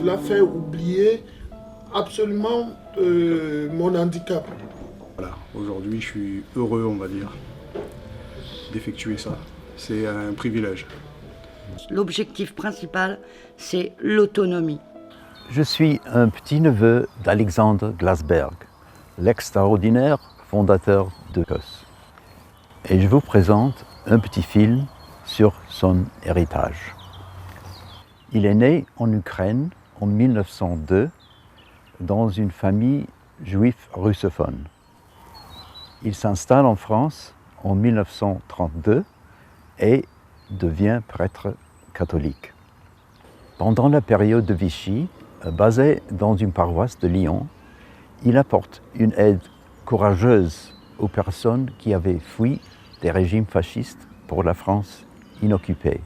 cela fait oublier absolument mon handicap. Voilà, aujourd'hui je suis heureux, on va dire, d'effectuer ça. C'est un privilège. L'objectif principal, c'est l'autonomie. Je suis un petit-neveu d'Alexandre Glasberg, l'extraordinaire fondateur de COS. Et je vous présente un petit film sur son héritage. Il est né en Ukraine en 1902 dans une famille juive russophone. Il s'installe en France en 1932 et devient prêtre catholique. Pendant la période de Vichy, basé dans une paroisse de Lyon, il apporte une aide courageuse aux personnes qui avaient fui des régimes fascistes pour la France inoccupée.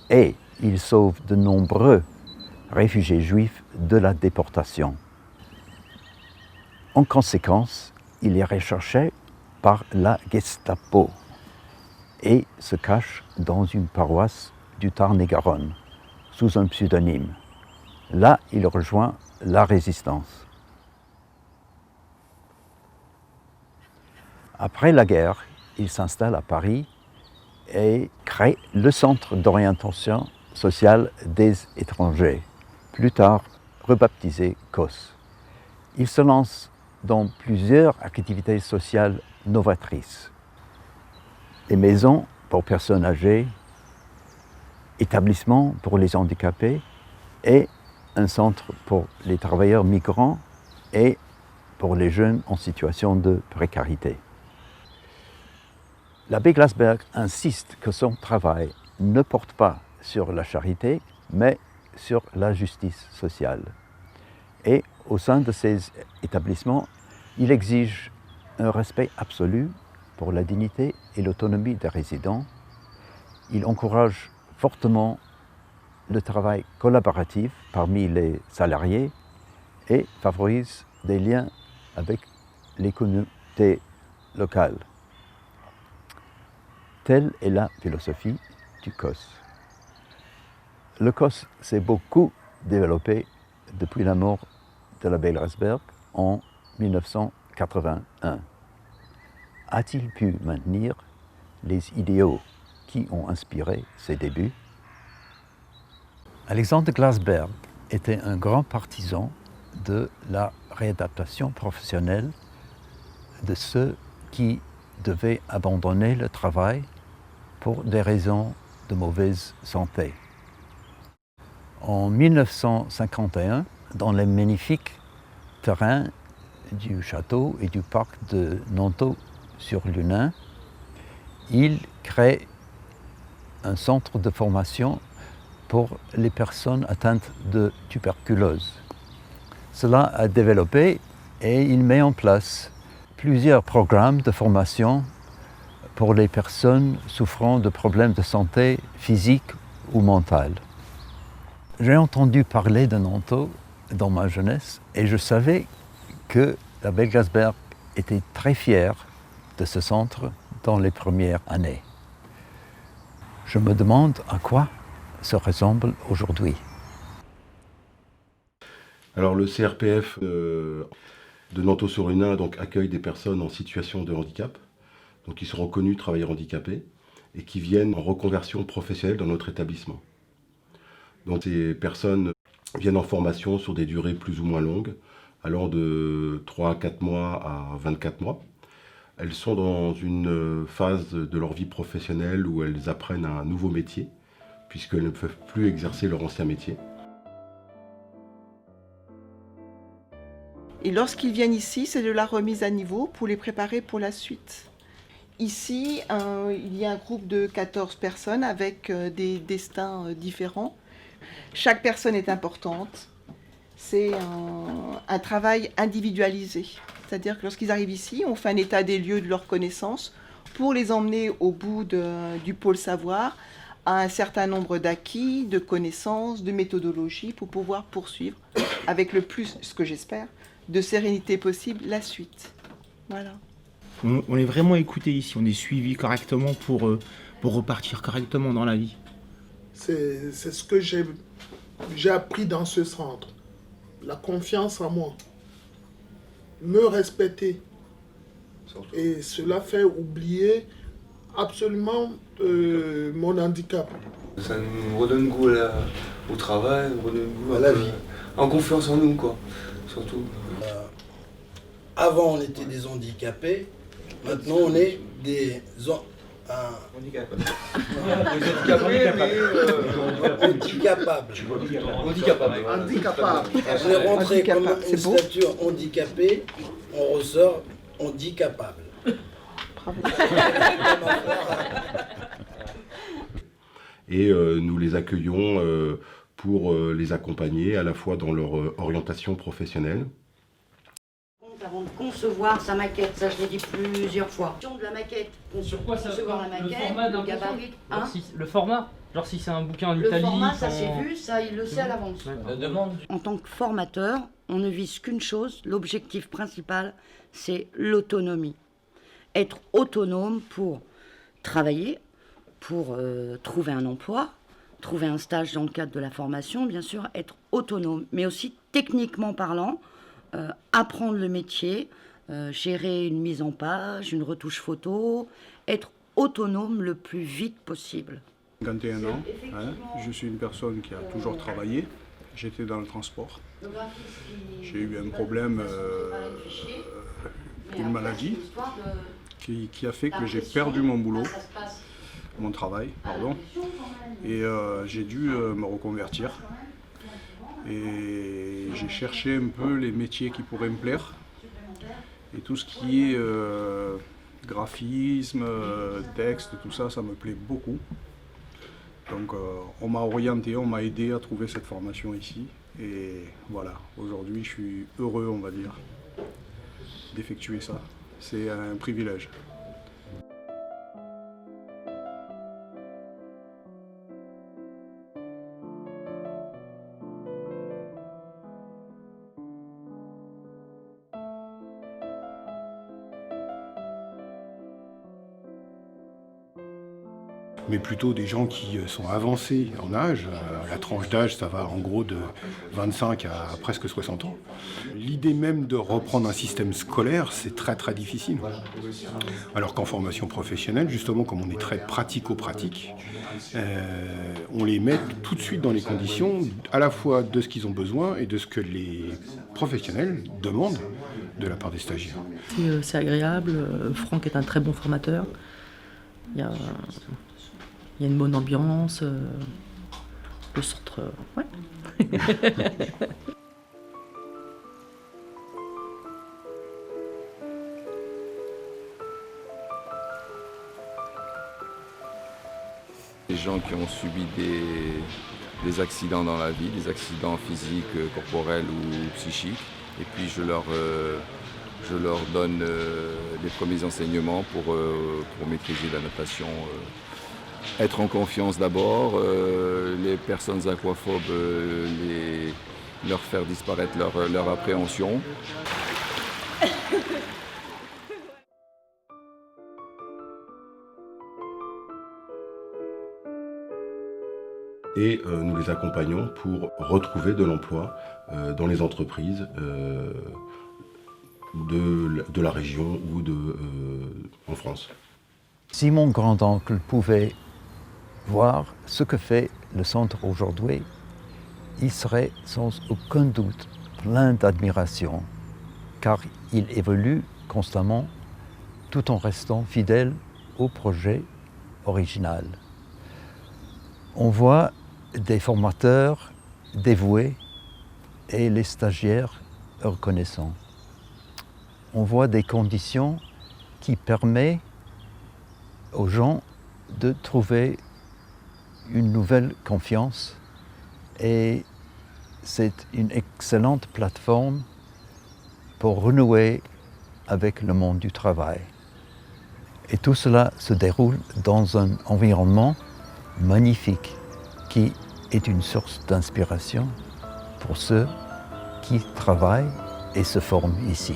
Et il sauve de nombreux réfugiés juifs de la déportation. En conséquence, il est recherché par la Gestapo et se cache dans une paroisse du Tarn-et-Garonne sous un pseudonyme. Là, il rejoint la résistance. Après la guerre, il s'installe à Paris et crée le Centre d'orientation sociale des étrangers, plus tard rebaptisé COS. Il se lance dans plusieurs activités sociales novatrices. Des maisons pour personnes âgées, établissements pour les handicapés et un centre pour les travailleurs migrants et pour les jeunes en situation de précarité. L'abbé Glasberg insiste que son travail ne porte pas sur la charité, mais sur la justice sociale. Et au sein de ces établissements, il exige un respect absolu pour la dignité et l'autonomie des résidents. Il encourage fortement le travail collaboratif parmi les salariés et favorise des liens avec les communautés locales. Telle est la philosophie du COS. Le COS s'est beaucoup développé depuis la mort de l'abbé Glasberg en 1981. A-t-il pu maintenir les idéaux qui ont inspiré ses débuts? Alexandre Glasberg était un grand partisan de la réadaptation professionnelle de ceux qui devaient abandonner le travail pour des raisons de mauvaise santé. En 1951, dans les magnifiques terrains du château et du parc de Nanteau-sur-Lunain, il crée un centre de formation pour les personnes atteintes de tuberculose. Cela a développé et il met en place plusieurs programmes de formation pour les personnes souffrant de problèmes de santé physique ou mentale. J'ai entendu parler de Nanteau dans ma jeunesse et je savais que l'abbé Glasberg était très fier de ce centre dans les premières années. Je me demande à quoi ça ressemble aujourd'hui. Alors le CRPF de Nanteau-sur-Lunain accueille des personnes en situation de handicap, donc qui sont reconnus travailleurs handicapés et qui viennent en reconversion professionnelle dans notre établissement. Donc ces personnes viennent en formation sur des durées plus ou moins longues, allant de 3 à 4 mois à 24 mois. Elles sont dans une phase de leur vie professionnelle où elles apprennent un nouveau métier, puisqu'elles ne peuvent plus exercer leur ancien métier. Et lorsqu'ils viennent ici, c'est de la remise à niveau pour les préparer pour la suite. Ici, il y a un groupe de 14 personnes avec des destins différents. Chaque personne est importante. C'est un travail individualisé. C'est-à-dire que lorsqu'ils arrivent ici, on fait un état des lieux de leurs connaissances pour les emmener au bout du pôle savoir à un certain nombre d'acquis, de connaissances, de méthodologies pour pouvoir poursuivre avec le plus, ce que j'espère, de sérénité possible la suite. Voilà. On est vraiment écouté ici, on est suivi correctement pour repartir correctement dans la vie. C'est ce que j'ai j'ai appris dans ce centre. La confiance en moi. Me respecter. Et cela fait oublier absolument mon handicap. Ça nous redonne goût au travail, nous redonne goût à la vie. En confiance en nous, quoi. Surtout. Avant, on était des handicapés. Maintenant, on est des handicapables. Handicapable. On est rentré comme une C'est beau. stature handicapée, on ressort handicapable. Et nous les accueillons pour les accompagner à la fois dans leur orientation professionnelle. Avant de concevoir sa maquette, ça je l'ai dit plusieurs fois. De la maquette, Sur quoi ça concevoir la le maquette, format d'un le gabarit, hein. Le format. Genre si c'est un bouquin en Le Italie. format, ça quand- c'est vu, ça il le sait à l'avance. La demande. En tant que formateur, on ne vise qu'une chose, l'objectif principal, c'est l'autonomie. Être autonome pour travailler, pour trouver un emploi, trouver un stage dans le cadre de la formation, bien sûr, être autonome, mais aussi techniquement parlant, apprendre le métier, gérer une mise en page, une retouche photo, être autonome le plus vite possible. 51 ans, hein, je suis une personne qui a toujours travaillé. J'étais dans le transport. J'ai eu un problème, une maladie, qui a fait que j'ai perdu mon boulot, mon travail, pardon. Et j'ai dû me reconvertir. Et j'ai cherché un peu les métiers qui pourraient me plaire. Et tout ce qui est graphisme, texte, tout ça, ça me plaît beaucoup. Donc on m'a orienté, on m'a aidé à trouver cette formation ici. Et voilà, aujourd'hui je suis heureux, on va dire, d'effectuer ça. C'est un privilège. Mais plutôt des gens qui sont avancés en âge. La tranche d'âge, ça va en gros de 25 à presque 60 ans. L'idée même de reprendre un système scolaire, c'est très très difficile. Alors qu'en formation professionnelle, justement, comme on est très pratico-pratique, on les met tout de suite dans les conditions à la fois de ce qu'ils ont besoin et de ce que les professionnels demandent de la part des stagiaires. C'est agréable. Franck est un très bon formateur. Il y a une bonne ambiance. Le centre, ouais. Des gens qui ont subi des accidents dans la vie, des accidents physiques, corporels ou psychiques. Et puis je leur donne les premiers enseignements pour maîtriser la natation. Être en confiance d'abord, les personnes aquaphobes, leur faire disparaître leur appréhension. Et nous les accompagnons pour retrouver de l'emploi dans les entreprises de la région ou en France. Si mon grand-oncle pouvait voir ce que fait le centre aujourd'hui, il serait sans aucun doute plein d'admiration, car il évolue constamment tout en restant fidèle au projet original. On voit des formateurs dévoués et les stagiaires reconnaissants. On voit des conditions qui permettent aux gens de trouver une nouvelle confiance et c'est une excellente plateforme pour renouer avec le monde du travail. Et tout cela se déroule dans un environnement magnifique qui est une source d'inspiration pour ceux qui travaillent et se forment ici.